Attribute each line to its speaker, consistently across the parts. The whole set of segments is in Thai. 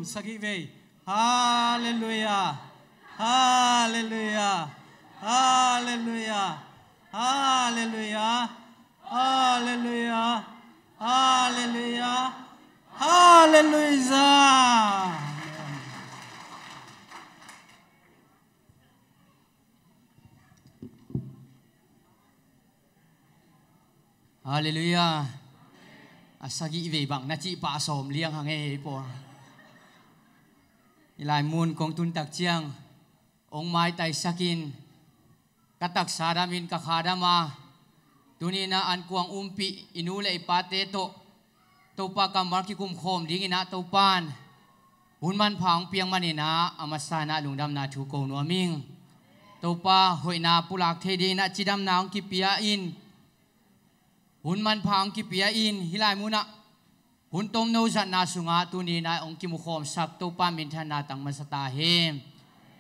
Speaker 1: Sagive. Hallelujah. Hallelujah. Hallelujah. Hallelujah. Hallelujah. Hallelujah. Hallelujah. Hallelujah. Asagi về bằng na chị pa som liang hàng ấy po. Ilai mun kong tun tak chiang ong mai tai sakin katak sadamin kakadama tunina an kuang umpi inule ipate to pa kamar ki kum khom dingina to pan hunman phang piang manina amasana lungdam na thu ko no ming to pa hoina pulak thedi na chidam naung ki pia in hunman phang ki pia in hilai muna hun tom no zat na sunga tuni na ong ki mu khom sak to pa min thana tang masata hem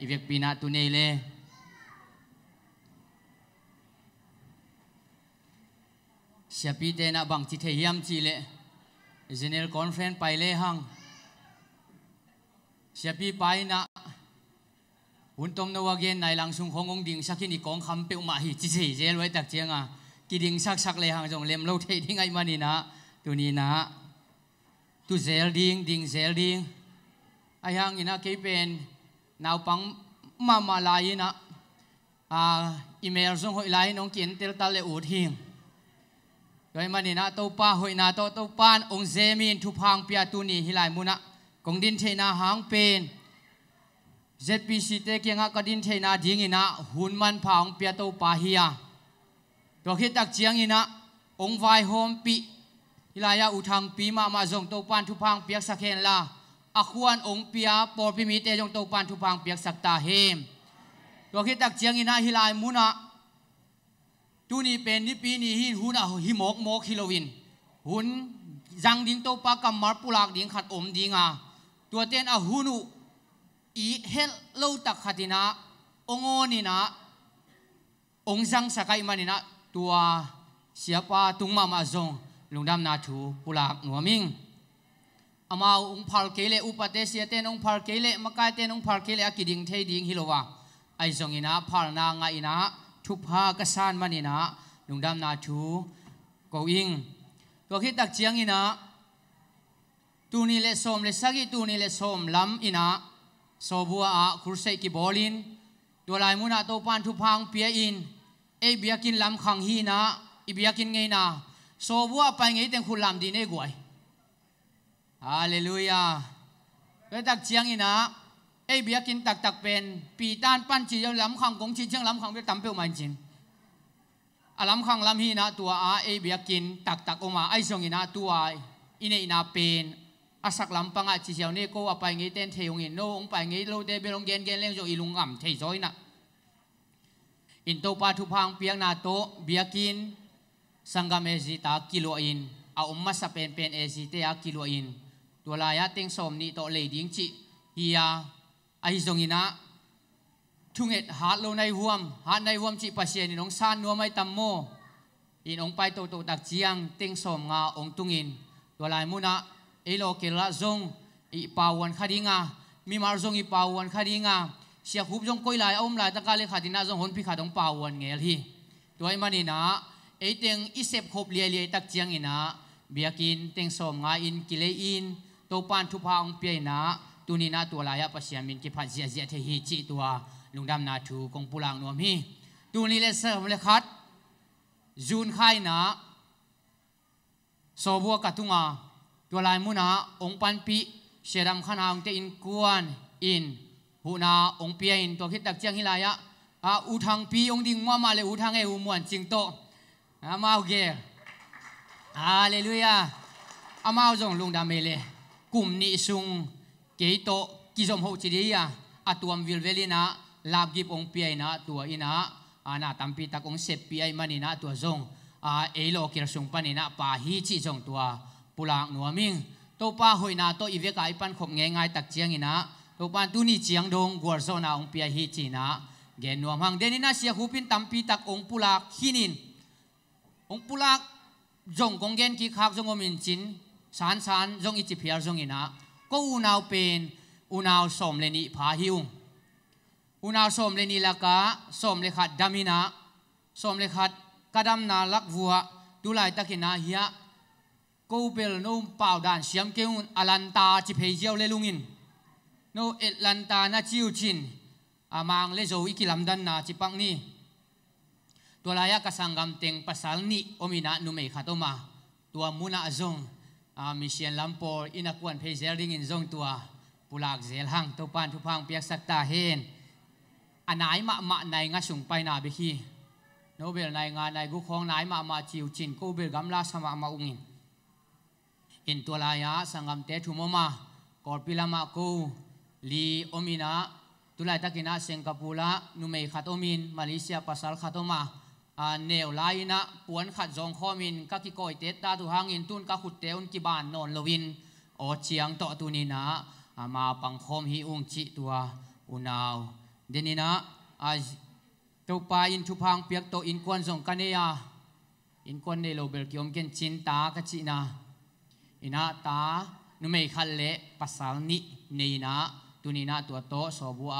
Speaker 1: ivek pina tunei le siapi te na bang chi the hiam chi le general conference pai le hang siapi pai na hun tom no again nai lang sung khong ong ding sakin i kong kham pe ma hi chi chi je loi tak chianga ki ding sak le hang jong lem lo the ding ai mani na tuni na tu zel ding zel ding ayang ina ke pen naw pang mama lai na email zong hoi lai nong kin tel tal le ut hing doi mani na to pa hoi na to pan ong zemin thu phang pia tu ni hilai muna kong din the na hang pen ZPC te kenga ka din the na ding ina hun man phang pia to pa hiya to khit tak chiang ina ong vai hom pi Ilaya utang pi ma zong to pan thu phang piak sakhen la akhuan ong pia por pi mi te jong to pan thu phang piak sakta hem to khi tak chiang ina hilai muna tu ni pen ni pi ni hin hun a hi mok hilowin hun jang ding to pa kamar pulak ding khat om dinga tua ten a hunu i hel lo tak khatina ongoni na ong jang sakai manina tua siapa tungma ma zong lungdam na thu pulak nuaming amau ung phar kele upate sia ten ung phar kele makai ten ung phar kele akiding thei ding hilowa ai zong ina phar na nga ina thu pha ka san manina lungdam na thu ko ing to khi tak chiang ina tu ni le som le sagi tu ni le som lam ina sobua a kursei ki bolin to lai muna to pan thu phang pia in e biakin lam khang hi na i biakin ngei na so bua pai ngei teng khulam di ne guai hallelujah ke tak chiang ina ei biakin tak pen pi tan pan chi lam khang kong chi chang lam khang be tam pe man chin alam khang lam hi na tua a ei biakin tak oma ai song ina tua ine ina pen asak lam panga chi chiao ne ko apai ngei ten theung in no ong pai ngei lo te be long gen leng jo ilung am thei zoi na in to pa thu phang piang na to biakin sanggam ezita kiloin a umma sa pen ezite a kiloin tulaya ting som ni to le ding chi hiya ai zongina thunget hat lo nai huam chi pasien ni nong san no mai tammo in ong pai to tak chiang ting som nga ong tungin tulai muna elo kela zong i pawan khadinga mi mar zong i pawan khadinga sia hup zong koi lai om lai ta ka le khadina zong hon pi khadong pawan ngel hi toy manina eiteng isep khop lia tak chiang ina biakin teng som nga in kile in to pan thu pa ong pe na tunina tulaya pasiamin ki pha zia the hi chi tua lungdam na thu kong pulang nom hi tuni le sam le khat jun khai na sobua katunga tulai muna ong pan pi seram khana ong te in kuan in huna ong pia in to khit tak chiang hilaya uthang pi ong ding ma le uthang e umuan ching to amau ge hallelujah amau jong lungdam mele kum ni sung ke to ki jom ho chi dia atuam vilvelina lab gip ong pi na tua ina ana tampi tak ong sep pi ai manina tua jong elo kir sung panina pa hi chi jong tua pulang nuaming to pa hoina to iveka ipan khop nge ngai tak chiang ina to pan tu ni chiang dong gor zona ong pi hi chi na gen nuam hang denina sia hupin tampi tak ong pulak hinin ong pulak jong kong gen ki khak jong omin chin san jong ichi phiar jong ina ก็อุณาวเป็นอุณาวสมเลนิพาหิวอุณาวสมเลนิละกะสมเลขัดดามินะสมเลขัดกระดำนาลักวัวดูไลตะกินาเฮียกูเปลโนมเป่าด่านเสียมเกี่ยวอลันตาจิเพเจียวเลลุงินโนเอลันตานาจิวชินอามางเลโจอิกิลัมดันนาจิปังนี่ตัวลายกสังกัมเต็งภาษาหนีอมินะนุเมขัดออกมาตัวมุนาจงมิเชียนลัมโปอินักวนเพเซลดิงอินจงตัวปุลากเซลหังตัวปานทุพังเปียกสักตาเฮนอันไหนมาในงาสุงไปนาเบคีโนเบลในงานในกุคองไหนมาจิวจินกูเบลกัมลาสมาอุงินอินตัวลายสังกัมเตทุมมากอดปิลามากูลีอมินะตุลายตะกินะสิงคโปร์นุเมขัดอมินมาเลเซียภาษาขัดอมาเนวไลนะปวนขัดจงข้อมินกักกิโกยเตตตาตุหางอินตุนกักขุดเตอุนกิบานนนลวินโอเชียงต่อตุนีนะมาปังคมฮิอุงจิตัวอุนาวเดนินะตัวปาอินทุพังเปียกโตอินควนจงกันเนียอินควนเนโลเบลกิอมเกนจินตากจินะอินาตานุเมขัดเละภาษานิเนีนะตุนีนะตัวโตสบัว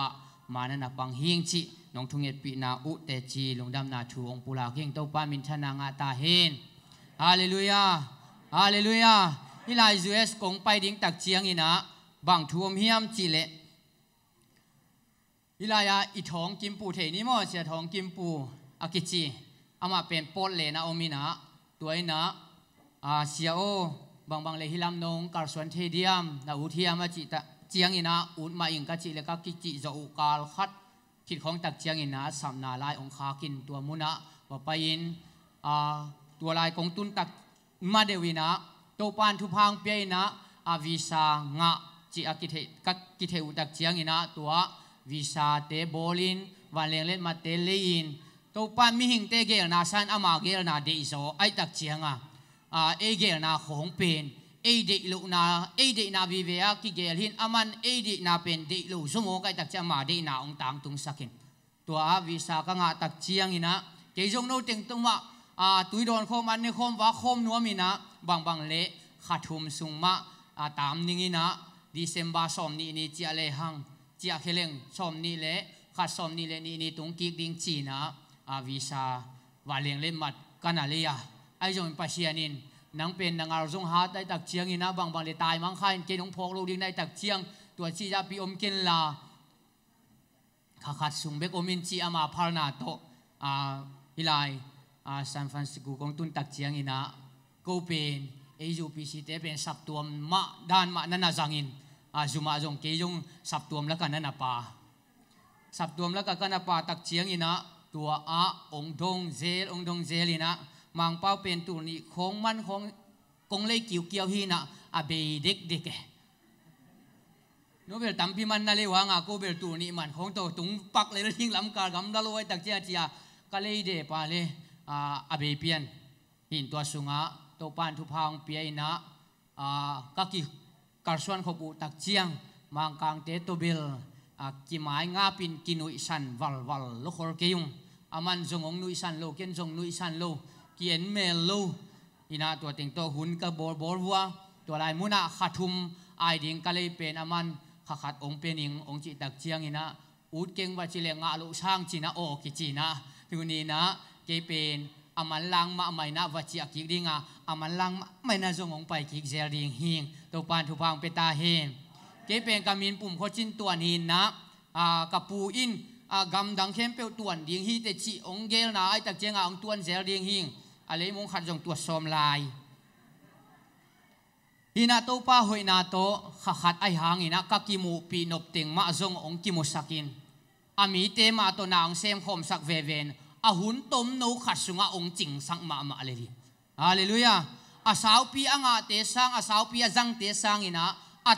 Speaker 1: มานันปังฮิงจิน้องทุ่งเอ็ดปีนาอุเตจีลงดำนาชูองปุลาเก่งเต้าป้ามินชนางาตาเฮนฮาเลลูยาฮาเลลูยานี่ลายจูเอสกงไปดิ้งตักเจียงอินะบังทวมเฮียมจิเลนี่ลายอีทองกิมปูเทนี่มั่วเสียทองกิมปูอากิจีอามาเป็นโปเลนะอมินะตัวไอ้นะเสียโอบางเลฮิลามนงการสวนเทเดียมนาอุทิยามาจิตเจียงอินะอุดมาอิงกัจิเลกักิจิจะอุกาลคัดคิดของตักเจียงอินะสัมนาลายองคากินตัวมุนะว่าไปอินตัวลายของตุนตักมาเดวินะโตปานทุพังเปียนะวิสางะจิอากิเทกักิเทอุตักเจียงอินะตัววิสาเตโบลินวันเลงเล่นมาเตลีนโตปานมิหิงเตเกลนาซันอามาเกลนาเดอิโซไอตักเจียงเอเกลนาของเป็นเอเดลูนาเอเดนาวิเวียกิเกลหินอามันเอเดนาเป็นเดลูสมองไอตักเจียงมาเดนาองตังตุงสักินตัววิสากังตักเจียงอินะเกยจงโนติงตุงมาตุยโดนโคมันในโคมว่าโคมนัวมินะบางเละขัดทุมสุงมาตามนิงินะดิเซมบาสอมนี่เจียเลหังเจียเคเลงสอมนี่เละขัดสอมนี่เละนี่ตุงกิกดิงจีนะวิสาวาเลงเล่มัดกันอะไรไอจงปัสยานินนังเป็นนางอารมณ์ฮาได้ตักเชียงอินะบางเลยตายมังคันเกนงพกลูกดิ้งได้ตักเชียงตัวชีจะปีอมกินลาขัดสุงเบกอมินจีอามาพาร์นาโตฮิไลซานฟรานซิสโกของตุนตักเชียงอินะกูเป็นเอจูพีซีเตเป็นสับตัวมะด้านมะนันนาจังอินจุมาจงเกยงสับตัวแล้วกันนันนาปาสับตัวแล้วกันนันนาปาตักเชียงอินะตัวองดงเซลินะมังเป้าเป็นตัวนี้ของมันของกงเลยเกี่ยวหินะเบเด็กโนเบลตั้มพิมันนั่นเลยว่างกูเบลตัวนี้มันของตัวตุงปักเลยทิ้งลำการกำดาลอยตักเจียก็เลยเดปาเลยเบเปียนหินตัวสุงตัวปานทุพังเปียนะก็กี่การส่วนขบุตักเจียงมังกางเตตัวเบลกี่ไม้งาปินกินุยสันวัลลูกคนเกยุงมันจงองนุยสันโลเกนจงนุยสันโลเกียนเมลโลอินาตัวติงตัวหุ่นกับบอลวัวตัวลายมุนะขัดทุมไอดิ่งก็เลยเป็นมันขัดองเป็นอิงองจิตักเจียงอินะอุดเก่งว่าจิเลงอาลุช่างจีนะโอกิจีนะทีนี้นะเกเป็นมันลังมาไม่นะว่าจิอากิดิ่งมันลังไม่นะจงองไปกิกเซลดิ่งหิงตัวปานทุพังเปตาเฮมเกเป็นกามินปุ่มโคจินตัวนี้นะกับปูอินกำดังเข้มเปียวต่วนดิ่งฮีเตจิองเกลนะไอตักเจียงองต่วนเซลดิ่งหิงอะไรมงขัดจงตัวซอมลายฮินาโตป้าหอยนาโตขัดไอหางอินะกักิมูปีนบเต็งมาจงองกิมุสักินมีเตมาตัวนางเซมคมสักเวเวนหุ่นต้มนูขัดสุงองจิงสังมาเลยฮาเลลูยาสาวปีเตสังสาวปีจังเตสังอินะ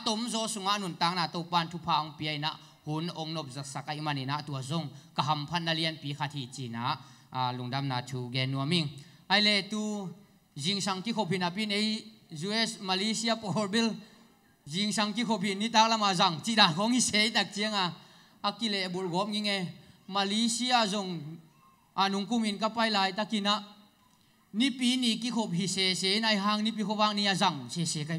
Speaker 1: ต้มโจสุงนุนตังนาโตปานทุพังปีนะหุ่นองนบจักสักไอมันอินะตัวจงกหำพันนาเลียนปีขัดที่จีนะลุงดำนาชูเกนัวมิงไอเลตูจิงสังกิขบินปินเอยูเอสมาเลเซียพอร์บิลจิงสังกิขบินนี่ตาละมาจังจีดาของอิเซตักเจียงกิเลบุรกอบงิงมาเลเซียจงนุงกุมินกับไปลายตะกินะนี่ปีนี้กิขบฮิเซในหางนี่ปีขบางนี่จังเซกัน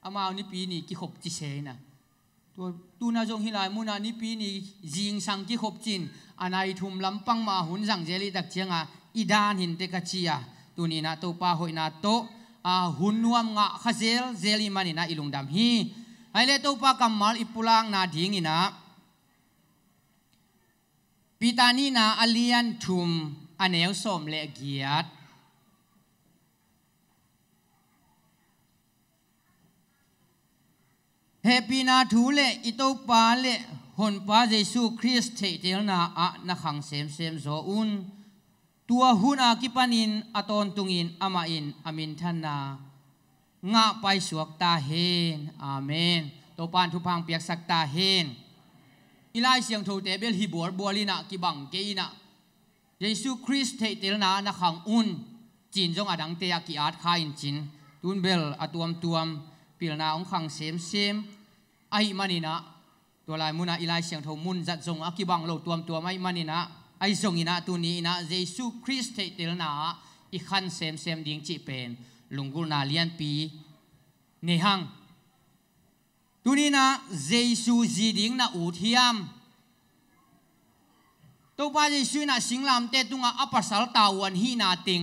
Speaker 1: อามานี่ปีนี้กี่ขบจิเสนะตัวตูน่าจงฮิลายมุนานี่ปีนี้จิงสังกี่ขบจินอันไอทุ่มลำปังมาหุ่นสังเจลิตักเจียงอีดานหินเตกเชียตัวนี้นะตัวป้าหอยนาโตหุ่นนวมงะขเซลเจลิมันนี่นะอิลุงดำฮีไอเลตัวป้ากำมัลอิปุลังนาดิ่งนะปีตานีนะอเลียนทุมอันเอวสมเลเกียดเฮปีนาทูเลอิโตปาเลหนปาเยซูคริสต์เทลนาอะนักขังเซมโซอุนตัวหุนอากิปานินอตอนตุงินอามาอินอามินทันนางะไปสวกตาเฮนอาเมนตัวปานทุพังเปียกสักตาเฮนอีไลเสียงโทเตเบลฮิบัวบัวลีนะกิบังเกยนะเยซูคริสต์เทลนานักขังอุนจินจงอดังเตยกิอาร์คาอินจินตุนเบลอตัวมปิลนาองขังเซมไอมันนี่นะตัวลายมุนาอีไลเสียงโทมุนจัดจงอากิบังโลตัวไม่มันนี่นะไอจงอินะตัวนี้นะเยซูคริสต์เทลนาอีขันเซมดิ่งจีเป็นลุงกุลนาเลียนปีในห้างตัวนี้นะเยซูจีดิ่งนะอุทิยมตัวป้าเยซูนะสิงลำเตตุงอัปสัลตาวันฮีนาติง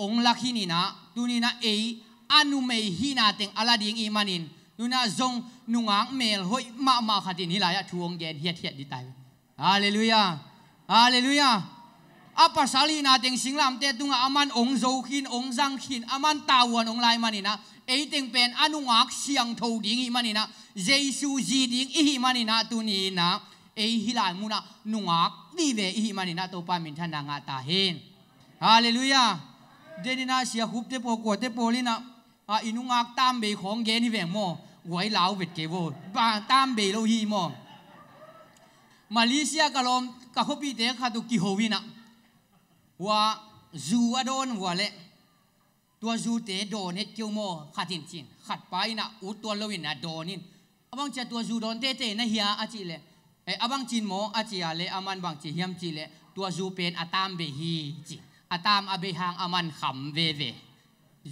Speaker 1: องลักฮีนี่นะตัวนี้นะอนุเมฮีนาติงอลาดิ่งอีมันินตัวนะจงนุงังเมลหอยมาขัดินฮิลายะทวงเกนเฮียดิตายฮาเลลูยาฮาเลลูยาอัปสัลีนาติงสิงลำเตตุงอามันองโจขินองจังขินอามันตาวันองไลมันินะติงเป็นอนุงักเสียงทูดิ่งอีมันินะเยซูจีดิ่งอีมันินะตัวนี้นะฮิลายมุนะนุงักนี่เวอีมันินะตัวปามินทันนางาตาเฮนฮาเลลูยาเดนินาเสียคุบเตโปกวดเตโปลินะอินุงักตามเบของเกนี่แบ่งโมไว้ลาวเวทเกโวตามเบโลฮีโมมาเลเซียกะลมกะคบีเตคาตุกิโฮวินะว่าจูอโดนว่าเละตัวจูเตโดนเฮตเกียวโมขัดจินขัดไปนะอุตัวลวินนะโดนินอบางจะตัวจูโดนเตนะเฮียอาจิเลอบางจินโมอาจิอาเลอามันบางจิเฮียมจิเลตัวจูเป็นอาตามเบฮีจิอาตามอเบหังอามันขำเว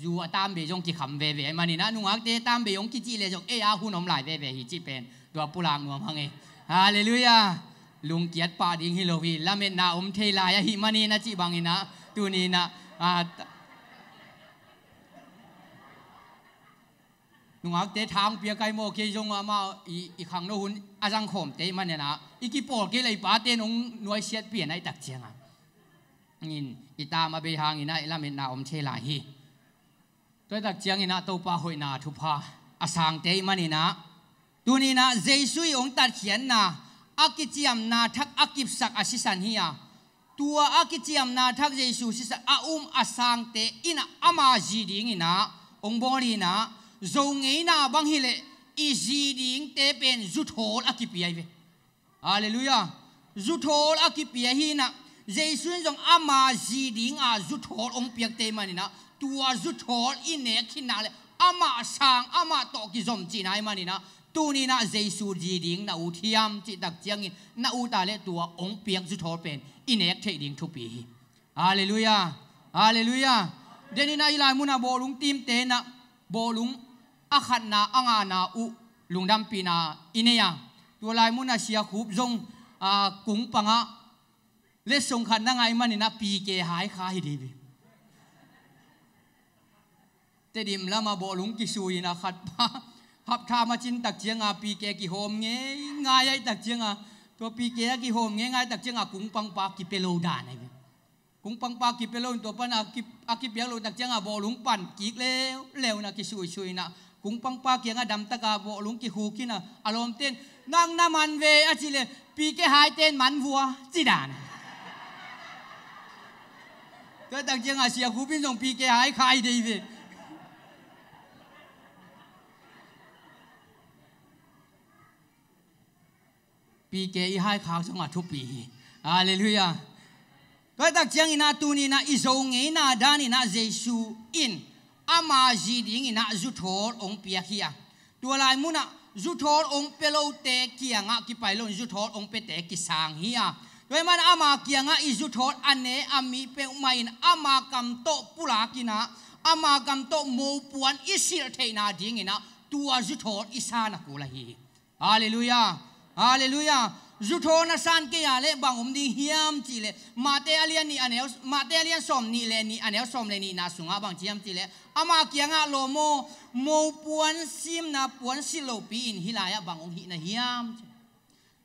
Speaker 1: จูอาตามเบยงกิขำเวมันนี่นะนุ่งอักเตตามเบยงกิจิเลจงอาหุนอมหลายเวฮิจิเป็นตัวปุรางนวมหังฮาเลลูยาลุงเกียรติปาดิงฮิโลวีละเมนนาเทลายหิมันนี่นะจิบังอินะตัวนี้นะนุ่งอักเตทางเปียกไกโมเกยงอามาอีขังโนหุนอาจังขมเตมันเนี่ยนะอีกิโปเกเลยปาเตนงหน่วยเสียดเปลี่ยนให้ตักเจียงงินอิตามาเบหังอินะละเมนนาเทลายฮิตัวตักเจียงอินะตัวปาหอยนาทุพาอาสังเตมันนี่นะตัวนี้นะเยซูองตัดเขียนนะอากิจิยมนาทักอากิบสักอาศิสันเฮียตัวอากิจิยมนาทักเยซูศิสักอาสังเตอินะอามาจีดิงอินะองบอลีนะจงเงนะบังฮิเลอีจีดิงเตเป็นจุดโหลอากิปียเวฮาเลลูยาจุดโหลอากิปียฮีนะเยซูจงอามาจีดิงจุดโหลองเปียกเตมันนี่นะตัวจุดโหลอินเนคินาเลอามาสังอามาโตกิจอมจีนายมันนี่นะตัวนี้นะเยซูจีดิงนะอุทิยมจิตตักเจียงอินนะอุตาเลตัวองเปียกจุดโหลเป็นอินเนกเทดิงทุปีฮาเลลูยาฮาเลลูยาเดนี่นะอีลายมุนะโบลุงทีมเตนะโบลุงอาขันนาอ่างานาอุลุงดำปีนาอินเนียตัวลายมุนะเสียคูบจงกุ้งปังะเลสงขันนั่งไงมันนี่นะปีเกหายคาฮิดีบีแต่ดิมแล้วมาโบลุงกิสุยนะขัดป้าหับทามาจินตักเจียงปีเกกิโฮมเงี้ยง่ายตักเจียงตัวปีเกกิโฮมเงี้ยง่ายตักเจียงกุ้งปังปากิเปโลดานไอ้กุ้งปังปากิเปโลตัวปันกิเปโลตักเจียงโบลุงปั่นกิเเลวนะกิสุยชุยนะกุ้งปังปาเกียงดำตะกาโบลุงกิฮูกินะอารมณ์เต้นนั่งน้ำมันเวอจิเลปีเกหายเต้นมันวัวจีดานตัวตักเจียงเสียคูปินส่งปีเกหายคายดีเวปีเกยหายขาวสงทุกปีฮาเลลูยาตัวตักเจียงอินาตูนีนาอิโซงอินาดานินาเยซูอินอามาจีดิงอินาจุดโหลองเปียคียตัวลายมุนะจุดโหลองเปโลเตกียงกิไปลงจุดโหลองเปเตกิสังเฮียโดยมันอามาเกียงอิจุดโหลอันเนอามีเปอุมาอินอามากัมโตปุลากินะ อามากำโตโมปวนอิสิรเทนาดิ้งนะตัวจุดโทอิสานักุลาฮีฮาเลลูยาฮาเลลูยาจุดโทนัสันเกียเลบางอมดีเฮียมจีเลมาเตอเลียนนี่อันเอลมาเตอเลียนสมนี่เลนี่อันเอลสมเลนี่นาสุงาบางเจียมจีเลอามาเกียงะโลโมโมปวนซิมนาปวนสิโลปีอินฮิลายะบางองหินะเฮียม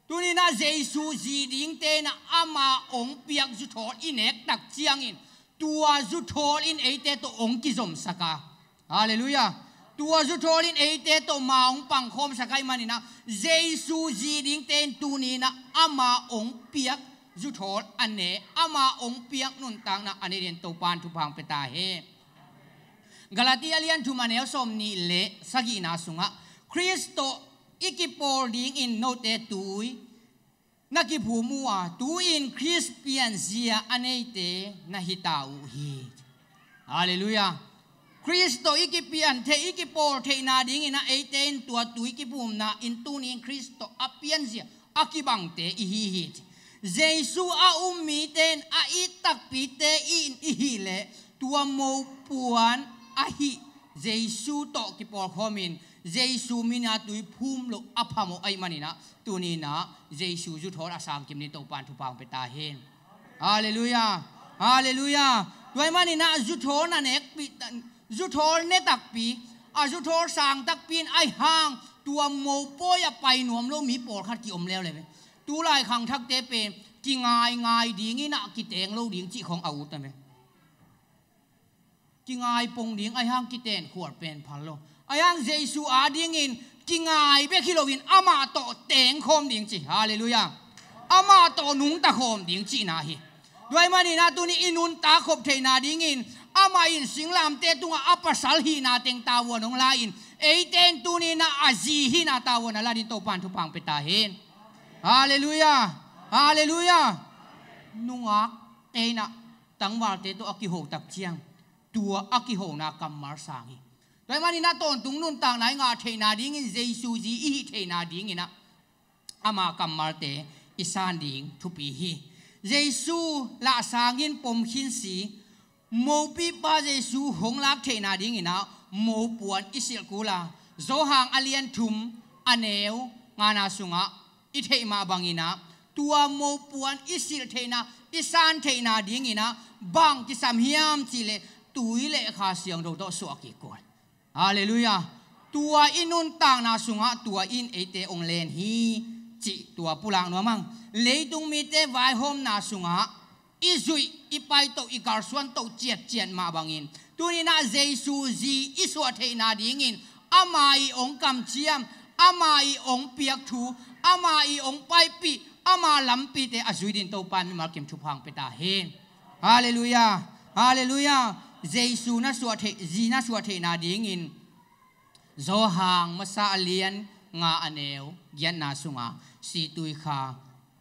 Speaker 1: ตัวนี้นะเยซูจีดิ้งเตนะอามาองเปียกจุดโทอินเอกตักเจียงอินตัวจุดโทอินเอเตตัวองกิจมสกาฮาเลลูยาตัวจุดโทอินเอเตตัวมาองปังคมสกายมันนี่นะเยซูจีดิ้งเตนตัวนี้นะอามาองเปียกจุดโทอันเนอามาองเปียกนุนตังนะอันนี้เรียนตัวปานทุพังเปตาเฮกาลาติอาเลียนทุมันเอลสมนี่เลสกินาสุงะคริสโตอิกิโปดิ้งอินโนเตตุยนักผู้มัวตูอินคริสเปียนเซียอันเอเตนะฮิตาอูฮีฮาเลลูยาคริสโตอิกิเปียนเทอิกิโปเทนาดิ้งอินะเอเตนตัวตุอิกิบุมนะอินตูนินคริสโตอเปียนเซียอากิบังเตอิฮิฮิเยซูอาอุมมีเตนอาอิตักปีเตอินอิฮิเลตัวโมปวนอาฮิเยซูโตกิปอลคอมินเยซูมินาตุยภูมิโลอภามไอมันนี่นะตัวนี้นะเยซูจุดโทษอาสามกิมนี่ตัวปานทุพังไปตาเห็นฮาเลลูยาฮาเลลูยาด้วยมันนี่นะจุดโทษนั่นเอกปีจุดโทษเนตักปีอาจุดโทษสางตักปีนไอห่างตัวโมโปยไปหนวมโลมีปอดขัดกี่อมแล้วเลยไหมตัวลายขังทักเตเปกี่ง่ายดีงี้นะกี่เตงโลดิ้งจีของอาวุธนั่นไหมกี่ง่ายปงดิ้งไอห่างกี่เตนขวดเป็นพันโลอายังเยซูอาดิ้งอินกิงไงเบคิโลวินอามาโตเตงโคมดิ้งจีฮาเลลูยาอามาโตนุงตะโคมดิ้งจีนาฮีด้วยมันนี่นะตัวนี้อินุนตาขบเทนาดิ้งอินอามาอินสิงลามเตตุงอาปัสสัลฮีนาเตงตาวนงลาอินเอเตนตัวนี้นะอาจีฮีนาตาวนลาดินโตปันทุพังเปตาเฮนฮาเลลูยาฮาเลลูยานุงอักเตนะตั้งวาเตตัวอากิโหตักเจียงตัวอากิโหนากัมมาร์สังฮีด้วยมันนี่นะตอนตุงนุนต่างไหนงาเทนาดิ้งอินเยซูจีอีเทนาดิ้งอินะอามากัมมาร์เตอิสานดิ้งทุปีฮีเยซูละสางินปมขินสีโมปีปาเยซูหงลักเทนาดิ้งอินะโมปวนอิสิลกูลาโซหางอเลียนทุมอเนวงานาสุงะอิเทมาบังอินะตัวโมปวนอิสิลเทนาอิสานเทนาดิ้งอินะบังกิสามเฮียมจิเลตุยเลขาเสียงโดดสวกิกอลฮาเลลูยาตัวอินุนต่างนาสุงะตัวอินเอเตองเลนฮีจิตัวปุลังนัวมังเลยตุงมีเตไวโฮมนาสุงะอิจุยอิไปโตอิการส่วนโตเจียนมาบังอินตัวนี้นะเยซูจีอิสวะเทนาดิ้งอินอามาอีองกำเจียมอามาอีองเปียกทูอามาอีองไปปีอามาลำปีเตอจุยดินโตปานมีมาเก็มทุพังไปตาเฮนฮาเลลูยาฮาเลลูยาเยซูนัสวะเทจีนัสวะเทนาดิ้งอินโซหางมาซาเลียนงาอเนวยันนาสุงาสีตุยคา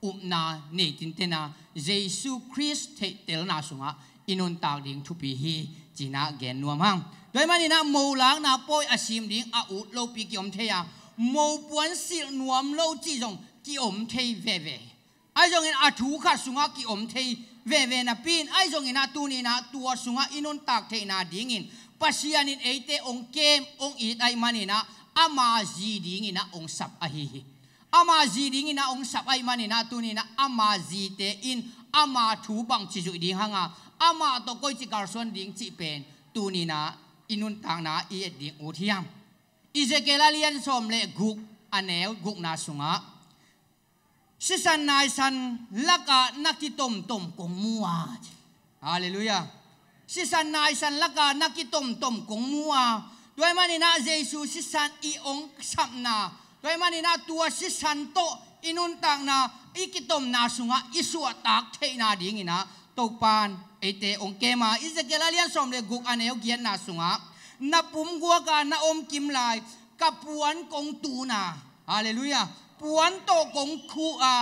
Speaker 1: อุปนาเนตินเตนาเยซูคริสต์เตลนาสุงาอินุนตากดิ้งทุปีฮีจีนาเกนนัวมังโดยมันนี่นะโมหลังนาปอยอาชิมดิ้งอาอุดโลปีกิอมเทียโมปวนสินวมโลจีจงกิอมเทเวเวไอจงอินอาทูขัดสุงากิอมเทเวเวนะปีนไอจงอินาตูนี่นะตัวสุงาอินุนตากเทนาดิ้งอินปัสยานินเอเตองเกมองอีไอมันนี่นะอามาจีดิ้งอินะองสับอหิอามาจีดิ้งอินะองสับไอมันนี่นะตูนี่นะอามาจีเตอินอามาทูบังจิจุดิ้งหางาอามาตโกยจิการส่วนดิ้งจิเป็นตูนี่นะอินุนต่างนะอีเอ็ดดิ้งอุทิยมอิเจเกลาเลียนสมเลกุกอันเนวกุกนาสุงะสิสันนายสันลักะนักที่ต้มกงมัวฮาเลลูยาสิสันนายสันลักะนักที่ต้มกงมัวด้วยมันนี่นะเยซูสิสันอีองสัมนาด้วยมันนี่นะตัวสิสันโตอินุนต่างนาอีกิต้มนาสุงะอิสวตากเทนาดิ้งอินะตกปานเอเตองเกมาอิเจเกลาเลียนสมเลกุกอันเนวเกียนนาสุงะนับปุ่มกัวกานาอมกิมลายกับปวนกงตูนาฮาเลลูยาปวนโตกงคูอา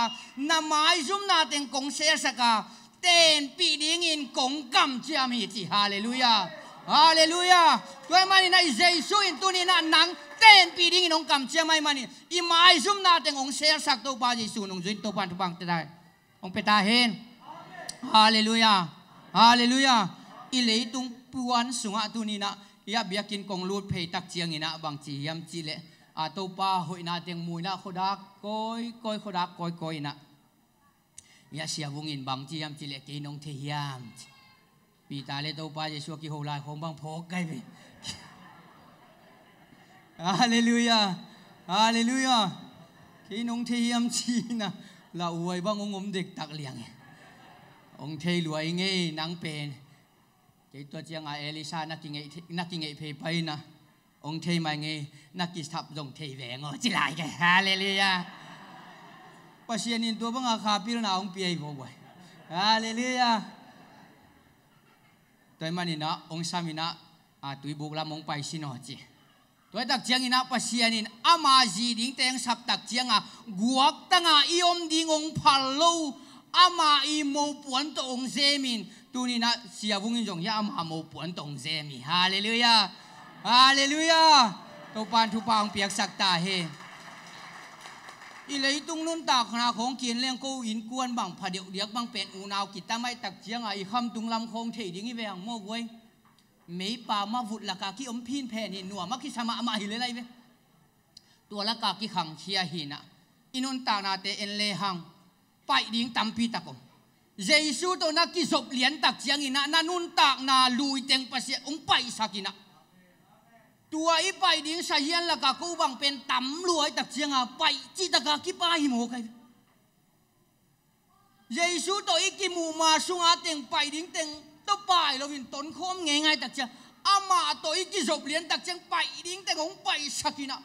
Speaker 1: นาไม้ซุมนาเต็งกงเซสกาเต้นปีดิ้งอินกงกำเจียมีจิฮาเลลูยาฮาเลลูยาด้วยมันนี่นะเยซูอินตัวนี้นะนังเต้นปีดิ้งอินองกำเจียไม่มันนี่อีไม้ซุมนาเต็งองเซสักตัวปาเยซูนงจุดตัวปันทุบังเตได้องเปตาเฮนฮาเลลูยาฮาเลลูยาอิเลตุง ปวนสุงะตุนีนะยาเบียกินกงลูดเพยตักเจียงอินะบางจียำจีเลอาตัวป้าหอยนาเตียงมุยนะขดักก้อยก้อยขดักก้อยก้อยนะยาเสียวงอินบางจียำจีเลกินองเทียมปีตาเลตัวป้าจะชัวกิโฮลายของบางพกไกไปฮาเลลูยาฮาเลลูยากินองเทียมจีนะเราอวยบางงมเด็กตักเลี้ยงองเทรวยงี้นังเป็นเจ้าตัวเจียงเอลิซานักกิงไอเพย์ไปนะองเทมางี้นักกิสับดงเทแหวงอ๋อจิไรกันฮาเลลูยาปัจเจียนินตัวบังอาคาพิลนาองเปียบ่บ่ฮาเลลูยาตัวมันนี่นะองสามินะตุยบุกลามองไปสินอจีตัวตักเจียงนี่นะปัจเจียนินอามาจีดิ้งเตงสับตักเจียงกวกตั้งอีอมดิ้งองพัลโลอามาอีโมปวนตองเซมินตัวนี้นะเสียวุ่งจงยาอามาโมปวนตองเซมิฮาเลลูยาฮาเลลูยาตัวปานทุปางเปียกสักตาเฮอีเลยตุงนุ่นตาขณะของกินเลี้ยงกูอินกวนบังผาเดียวเดียกบังเป็นอูนาวกิตาไม่ตักเจียงอีคำตุงลำคงเทดิ้งอีเวียงโมกเว้ยไม่ป่ามาวุดละกาquiอมพินแผ่นหินหนัวมักquiสมามาหิเลยไรเว้ยตัวละกาquiขังเชียหินะอินุนตานาเตเอ็นเลหังไปดิ้งตัมปีตะกงเยซูตัวนักกิจบเหรียญตักเจียงอินะนันุนตากนาลุยเต็งปัสเสียองไปสักินะตัวอีไปดิ้งสายยันละกากูบังเป็นต่ำรวยตักเจียงไปจิตกากิปาหิโมกันเยซูตัวอีกิมูมาสุงอาเต็งไปดิ้งเต็งตัวไปเราวินต้นคมไงตักเจียงอามาตัวอีกิจบเหรียญตักเจียงไปดิ้งเต็งองไปสักินะ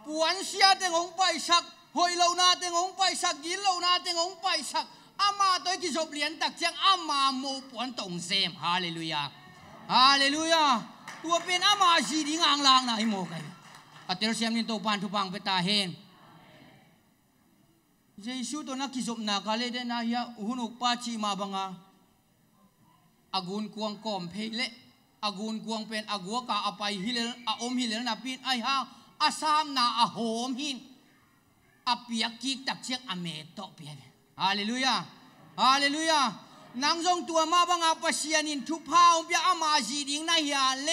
Speaker 1: ปวนเสียเต็งองไปสักหอยเหล่านาเต็งองไปสักยินเหล่านาเต็งองไปสักอามาตัวกิจบเหรียญตักเจียงอามาโมปวนตงเซมฮาเลลูยาฮาเลลูยาตัวเป็นอามาสีดิ้งอ่างลางนะไอโมกันอัตเตอร์เซียมนินโตปานทุปังเปตาเฮนเยซูตัวนักกิจบนักอะไรเดนายาหุนุกปาชีมาบังอากุนกวงกอมเพลอากุนกวงเป็นอากัวกาอภัยฮิเลอาอมฮิเลนาปินไอฮาอาสามนาอาโหมหินอาเปียกิกตักเชียงอเมตโตเปียฮาเลลูยาฮาเลลูยานางทรงตัวมาบังอาปัสยานินทุพาองเปียอามาจีดิงนาฮิอาเล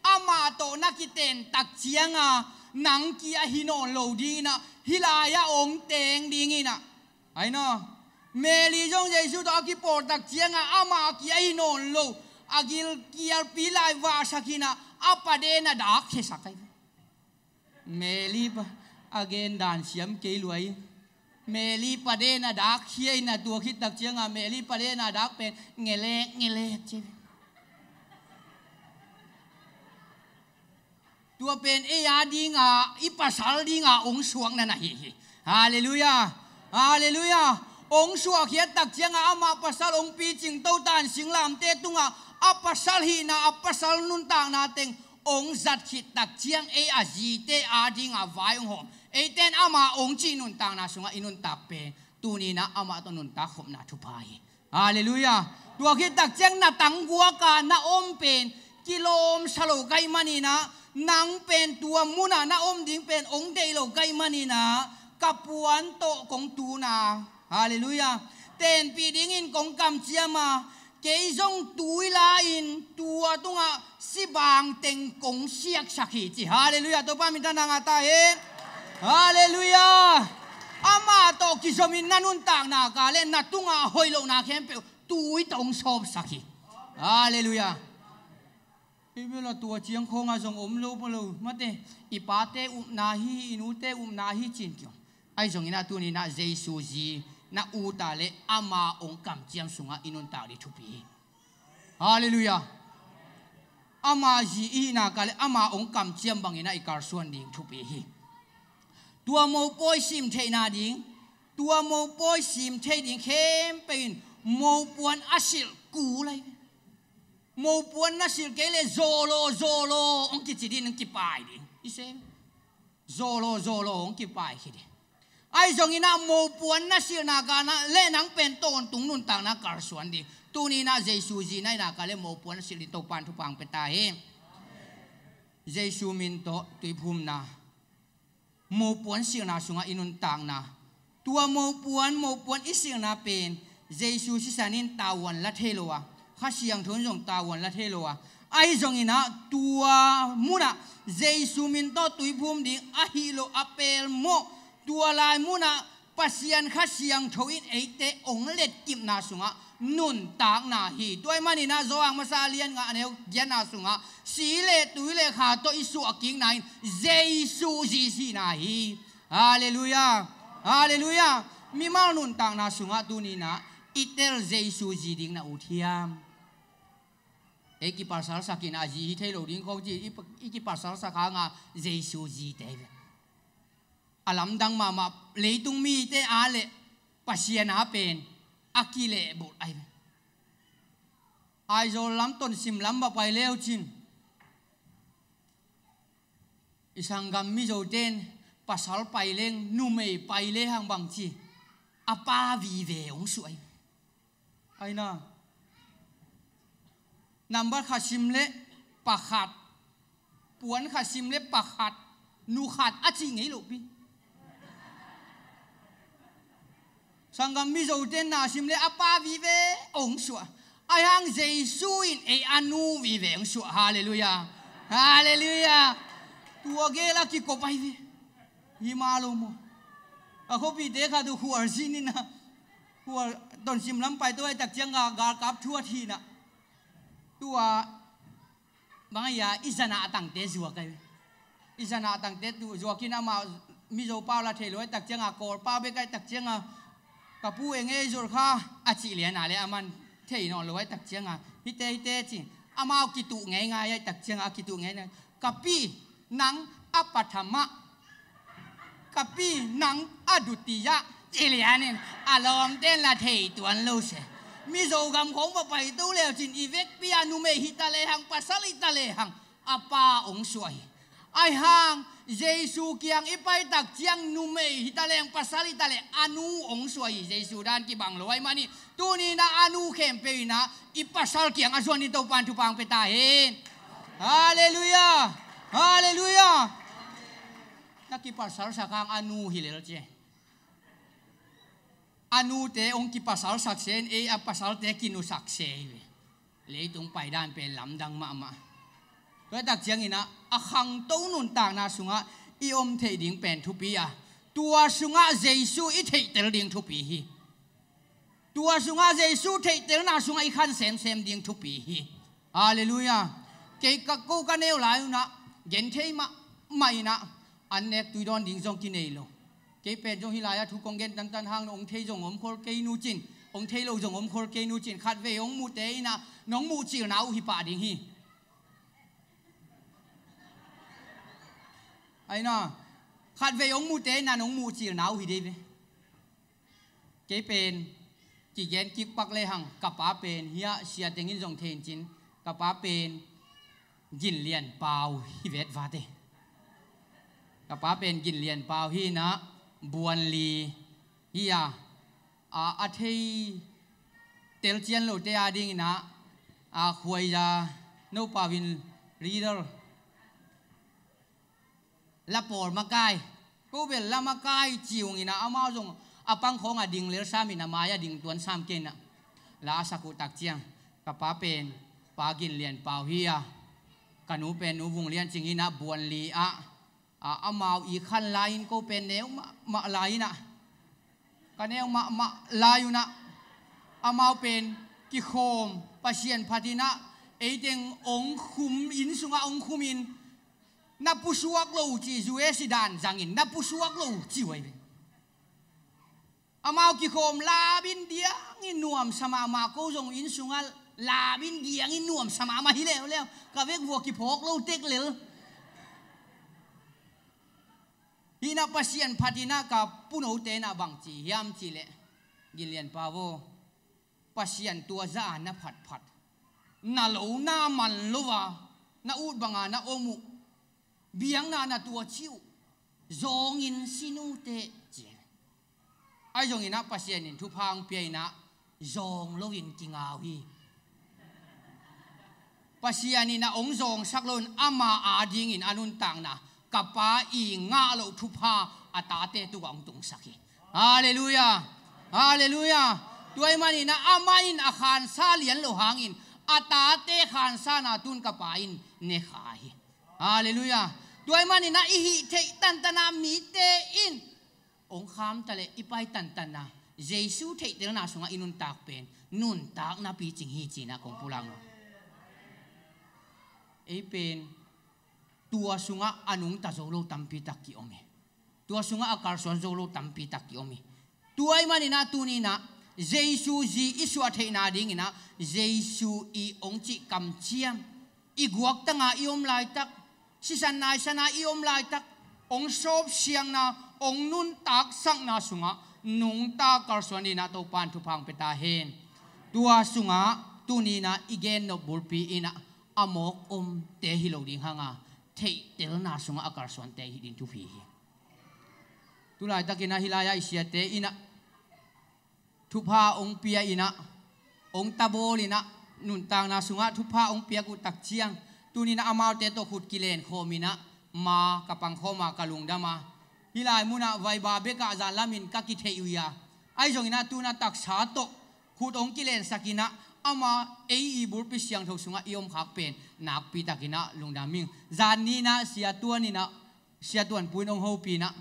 Speaker 1: อามาโตนักกิเตนตักเชียงนางเกียฮิโนโลดีนะฮิลายาองเตงดิงินะไอ้เนาะเมลีจงเยซูตัวกิปอตักเชียงอามาเกียฮิโนโลอากิลเกียปีลายวาสักินะอาปะเดนะดักเฮสักไอเมลีปะagain dan siam ke luai meli pade na dak hiai na tua khit tak chianga meli pade na dak pen ngele che tua pen e ya dinga ipasal dinga ong suang na hi hallelujah hallelujah ong suak hiat tak chianga ama pasal ong pi ching to tan singlam te tunga apasal hi na apasal nun tang na teng ong zat khit tak chiang e a ji te a dinga vai ong hom Eiten ama ong chi nun tang na sunga inun takpe tuni na ama to nun tak khom na thupai hallelujah tua ki tak cheng na tang gua ka na om pen kilom salo kai mani na nang pen tua muna na om ding pen ong dei lo kai mani na kapuan to kong tu na hallelujah ten pi ding in kong kam chiama ke jong tui la in tua tunga si bang teng kong siak sakhi chi hallelujah to pa min ta na nga ta he Hallelujah. Ama to kisomin nanun tang na kalen na tunga hoilo na kempe tui tong sob saki. Hallelujah. Ibila tua chiang khong a jong om lo polo mate ipate nahi inute nahi chinkyo. Ai jong ina tu ni na Jesu ji na utale ama ong kam chiam sunga inun ta ri thupi. Hallelujah. Ama ji ina kale ama ong kam chiam bangina ikar suan ding thupi hi. Tua mo poi sim thei na ding tua mo poi sim thei ding khem pein mo puan asil ku lai mo puan asil kele zolo ong ki chidin ki pai ding ise zolo ong ki pai hi ai jong ina mo puan asil na ga na le nang pen ton tung nun tang na kar suan ding tu ni na Jesu ji nai na ka le mo puan asil to pan thu pang pe ta he Jesu min to tui phum na mo puan siang na sunga inun tang na tua mo puan isiang na pen Jesu si sanin tawan la thelowa kha siang thon jong tawan la thelowa ai zong ina tua muna Jesu min to tuipum ding ahilo apel mo tua lai muna pasian khasiang thoin eite onglet kim na sunga nun tak na hi toy manina zoang masalian nga neu gian na sunga sile tuile kha to isu aking nain Jesu ji na hi hallelujah hallelujah mi mal nun tak na sunga tunina itel Jesu ji ding na uthiam eki pasal sakina ji thelo ding ko ji iki pasal sakanga Jesu ji te alam dang mama leitung mi te ale pasian ha pen akile bol ai zo lam ton sim lam ba pai leo chin isang gam mi zo ten pasal pai leng nu mei pai le hang bang chi apa vi ve ong su ai na number khasim le pakhat puan khasim le pakhat nu khat achi ngei lo pi sangam mi zo ten na sim le apa vi ve ong su ai hang Jesu in e anu vi ve ong su hallelujah hallelujah tua ge la ki ko pai ve hi malo mo a ko pi de kha du huar sin na huar ton sim lam pai to ai tak chiang ga gar kap thua thi na tua bangaya izana atang te zuwa kai izana atang te tu zuwa kina ma mi zo pa la thelo tak chiang a kor pa be kai tak chiang a kapu enge zur kha achi le na le aman thei no loi tak chiang a hi te chi amao ki tu ngai ngai ai tak chiang a ki tu ngai na kapi nang apathama kapi nang adutiya chilianin alom ten la thei tuan lo se mi zo gam khong ba pai tu le chin ivek pianu me hitale hang pasal itale hang apa ong suai ai hang Jesu kiang ipai tak chiang nu me hitale hang pasal itale anu ong suai Jesu dan ki bang loi mani tu ni na anu khem pe na ipasal kiang aswan ni to pan tu pang pe ta hin hallelujah hallelujah taki pasal sakang anu hilel che anu te ong ki pasal saksen e a pasal te kinu sakse le tung pai dan pe lam dang ma ma ko tak chiang ina a khang to nun ta na sunga i om the ding pen thu pi a tua sunga Jesu i thei tel ding thu pi hi tua sunga Jesu thei tel na sunga i khan sem ding thu pi hi hallelujah ke ka ko ka neu lai na gen thei ma mai na an nek tu don ding jong ki nei lo cái bên trong Hilaya thu công gen tan hang ông thấy dùng ông khol cây nu chín ông thấy lâu dùng ông khol cây nu chín khát về ông mu tế na nong mu chiều nào hi pa ding hi ai na khát về ông mu tế na nong mu chiều nào hi đi cái bên chỉ gen kik pak le hang kapa bên hia sia tengin dùng thền chín kapa bên gin liền pau hi vet vate kapa bên gin liền pau hi na buồn lì hiya a thei tel chian lo te ading na a khoi ra no pawin reader la por makai ko bel la makai chiung ina ama jong apang khong a ding ler sam ina maya ding tuan sam ken na la saku tak chiang kapa pen pagin lian pau hiya kanu pen nu vung lian ching ina buồn lì a amau i khan lain ko pen neu ma laina kaneu ma layuna amau pen ki khom pasien phatina eiteng ong khum in sunga ong khumin na pusuak lo chi jue sidan jangin na pusuak lo chi wai amau ki khom la bin diang in nuam sama ma ko jong in sunga la bin diang in nuam sama ma hi leo ka vek wo ki phok lo tek lel hina pasien phatina ka puno te na bang chi hiam chi le gilian pawo pasien tua za na phat na lo na man lova na ut banga na omu biang na tua chiu zong in sinu te chen ai zong ina pasien in thu phang pe na zong lo in kingaw hi pasien ina ong zong saklon ama ading in anun tang na kapa i nga lo thupa atate tu ang tung saki hallelujah hallelujah tuai mani na amain akhan sa lian lo hangin อาตาเตขานซานาตุนกับปาอินเนขายฮาเลลูยาด้วยมันนี่นะอิหิเทตันตนามีเตอินองคามทะเลอีไปตันตันนะเยซูเทเตนาสุงอินุนตากเป็นนุนตากนาปีจิงฮีจีนะของปุลังเอเป็นตัวสุงอนุงตาโซโลตัมปีตักกิโอเมตัวสุงอาการสวนโซโลตัมปีตักกิโอเมตัวไอ้มันนี่นะตัวนี้นะเยซูจีอิสวาเทนาดิ่งนะเยซูอีองจิกำเชียมอีกวักตั้งอีอมลายตักสิสันนายสนาอีอมลายตักองชอบเสียงนะองนุนตักสังนาสุงะนุงตากการสวนนี่นะตัวปานทุพังเปตาเฮนตัวสุงะตัวนี้นะอีเกนนบุลปีอินะอมกเตหิโลดิ่งหางะเทเตลนาสุงะอาการสวนเตหิดินทุพีตุลายตะกินะฮิลายาอิเสียเตอินะทุพาองเปียอินะองตาโบลินะนุนตางนาสุงะทุพาองเปียกุตักเชียงตุนีนะอมาเตโตขุดกิเลนโคมินะมากับปังโคมากะลุงดามาฮิลายมุนะไวบาเบกะจานลามินกะกิเทอุยาไอจงอินะตุนะตักสาโตขุดองกิเลนสักินะอามาเออีบุรปิเสียงทุกสุงะอิอมขักเป็นนักปีตักินะลุงดามิงจานนี้นะเสียตัวนี่นะเสียตัวปุยองโฮปีนะ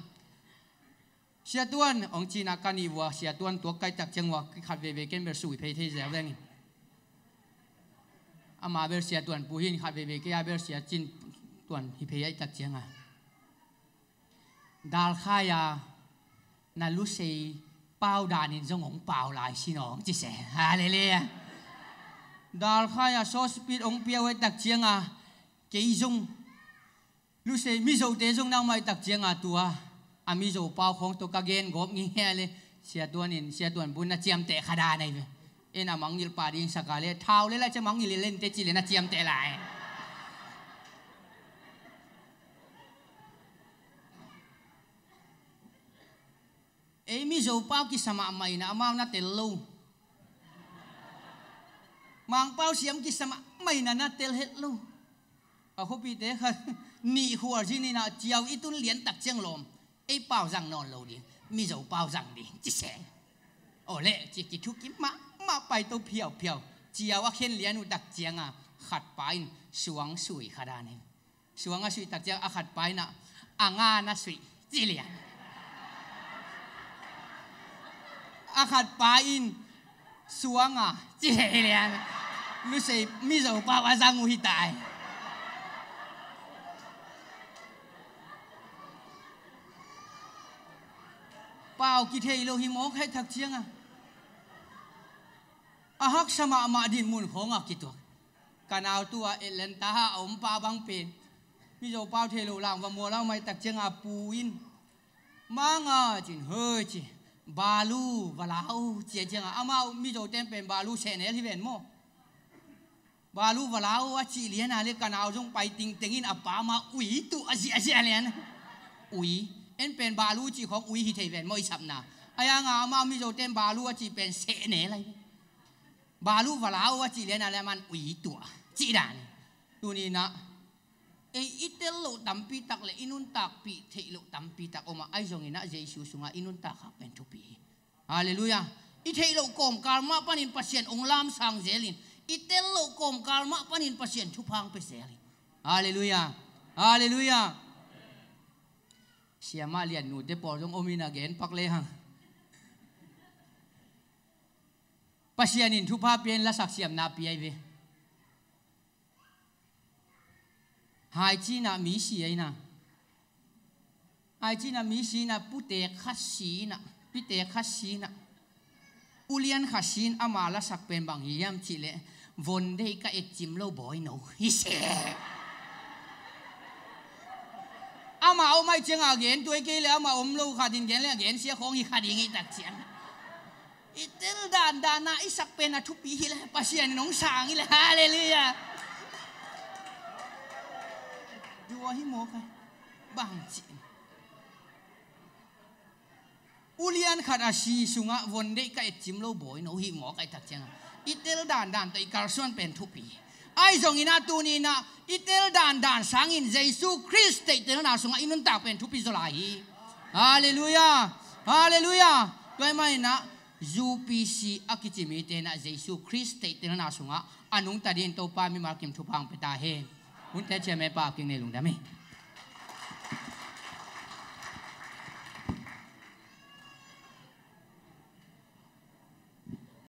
Speaker 1: เสียตัวนองจีนักการนิวะเสียตัวนตัวไก่จากจังหวะขัดเวเกนเบอร์สุยเพย์เทเซลเรงอามาเบอร์เสียตัวนปูหินขัดเวเกยาเบอร์เสียจินตัวนฮิเพย์จากจังอ่ะดาลขายานาลุเซเป้าดานินจงองเป้าลายสิน้องจิเสฮาเลเลียดาลขายาโซสปีดองเปียวไว้จากจังอ่ะเกยจงลุเซมิโซเตจงนางไม่จากจังอ่ะตัวอามิโจเป้าของตัวกางเกงกบงี้เลยเสียตัวนินเสียตัวบุญน่ะเจียมเตะขดาในเอ็นอามังยิลปาดิ้งสักกาเลเท้าเลยละจะมังยิลเล่นเตจิเลน่ะเจียมเตะหลายเอมิโจเป้ากิสมาไม่นะอามาน่ะเตลลูมังเป้าเสียมกิสมาไม่น่ะเตลเฮลูเอาเขาปีเตะค่ะนี่หัวที่นี่นะเจียวอีตุนเลียนตักเจียงลมไอ้เป้าจังนอนโลดิมีเจ้าเป้าจังดิจิเสโอ้เละจิกิทุกิมาไปตัวเพียวเจียวว่าเข็นเลียนอุตักเจียงอ่ะขัดไปสวงสุยขดานี่สวงอ่ะสุยตักเจียงอ่ะขัดไปน่ะอ่างานะสุยจีเลียนอ่ะขัดไปสวงอ่ะจีเลียนรู้สึกมีเจ้าเป้าว่าจังอุหิตายเปล่ากิเทโลหิมอกให้ทักเชียงอ่ะอาฮักสมามาดินมุนของอ่ะกิตัวกันเอาตัวเอเลนตาฮาอมปาบังเป็นมิโจเปล่าเทโลล่างว่ามัวเล่าไม่ตักเชียงอ่ะปูอินมังอ่ะจินเฮ้ยจิบาลูวลาวเจียเชียงอ่ะอามามิโจเต็มเป็นบาลูเชนเนลที่เป็นโมบาลูวลาวว่าจีเลียนอะไรกันเอาจงไปติงเต็งอินอ่ะปามาอุ๋ยตัวอาเจียเลียนอุ๋ยเอ็นเป็นบาลูจีของอุยฮิเทเวนมอยสับนาไอ้ยังอามามิโจเต็มบาลูว่าจีเป็นเสเนอะไรบาลูวลาวว่าจีเลียนอะไรมันอุยตัวจีดานตัวนี้นะไอ้อิเตลโลตัมปีตักเลยอินุนตักปีเทโลตัมปีตักออกมาไอ้ตรงนี้นะเยซูสุงาอินุนตักเป็นทุปีฮาเลลูยาอิเทโลกอมการมาปนินปัสเซียนองลามสังเจลินอิเตลโลกอมการมาปนินปัสเซียนทุพังเปเซลินฮาเลลูยาฮาเลลูยาเสียมาเลียนหนูเดปอร์จงโอมินาเกนปักเลยฮังปัสยานินทุพาเปียนละสักเสียมนาปีไอเวหายจีน่ะมีสีไอน่ะหายจีน่ะมีสีน่ะปุเตขัดสีน่ะปิเตขัดสีน่ะอุเลียนขัดสีนอามาละสักเป็นบางยี่ยมจีเลวนได้ก็เอ็ดจิมโลบอยโนฮิเซอามาเอาไม่เจียงอาเกนตัวเกลี่ยมาอมลูกขาดินเกลี่ยเกนเสียของอีขาดิงอีตักเจียงอิตลดานนาอิสักเป็นทุปีเลยปัสยาน้องสางอีเลยฮาเลลูยาดูว่าหิโมกบางจีนอุเลียนขาดอาชีสุงะวันเด็กก็เอ็ดจิมโลบอยโนหิโมกไอตักเจียงอิตลดานตัวอีการส่วนเป็นทุปีไอ้ส่งอินาตูนีนะอิเตลดานสังอินเยซูคริสต์เตลนาส่งอินุนตากเป็นทุปิสลายฮาเลลูยาฮาเลลูยาด้วยไหมนะ UPC อากิจิมีเตนะเจสุคริสต์เตนะนาสุงะอนุงตัดินโตปามิมากิมทุพังเปตาเฮอุนเตเจเมปากิงเนลุงดามิ